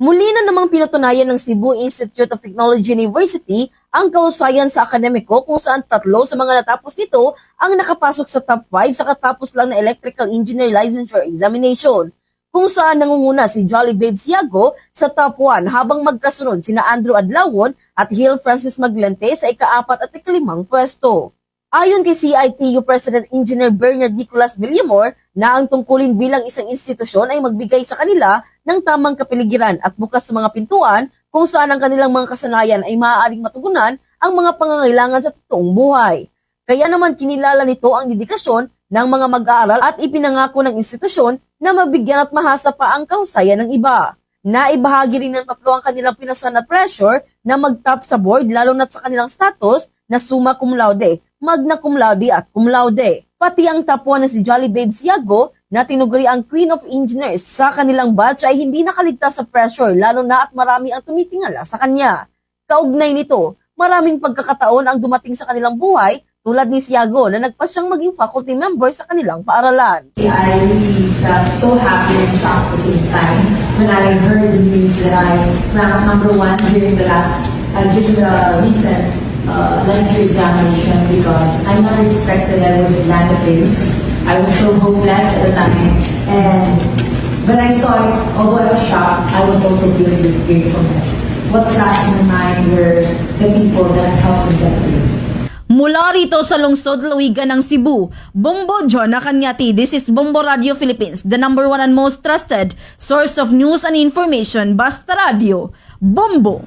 Muli na namang pinutunayan ng Cebu Institute of Technology University ang kahusayan sa akademiko kung saan 3 sa mga natapos nito ang nakapasok sa top 5 sa katapos lang na Electrical Engineer Licensure Examination, kung saan nangunguna si Jolly Babe Siago sa top 1 habang magkasunod sina Andrew Adlawon at Hill Francis Maglante sa ika-4 at ika-5 pwesto. Ayon kay CITU President Engineer Bernard Nicolas Villamor na ang tungkulin bilang isang institusyon ay magbigay sa kanila ng tamang kapiligiran at bukas sa mga pintuan kung saan ang kanilang mga kasanayan ay maaaring matugunan ang mga pangangailangan sa totoong buhay. Kaya naman kinilala nito ang dedikasyon ng mga mag-aaral at ipinangako ng institusyon na mabigyan at mahasa pa ang kahusayan ng iba. Naibahagi rin ng 3 ang kanilang pinasan na pressure na mag-top sa board lalo na sa kanilang status na summa cum laude, magna cum laude at cum laude. Pati ang top 1 na si Jolly Babe Siago na tinuguri ang Queen of Engineers sa kanilang batch ay hindi nakaligtas sa pressure lalo na at marami ang tumitingala sa kanya. Kaugnay nito, maraming pagkakataon ang dumating sa kanilang buhay tulad ni Siago na nagpa siyang maging faculty member sa kanilang paaralan. I really felt so happy and shocked at the same time when I heard the news that I ranked number 1 during the recent lecture examination because I never expected I would land at this. I was so hopeless at the time, and when I saw it, although I was shocked, I was also filled with gratefulness. What flashed in my mind were the people that helped me get through. Mula rito sa lungsod Luigan ng Cebu, Bombo John Kanyati, this is Bombo Radio Philippines, the #1 and most trusted source of news and information, Basta Radio, Bombo!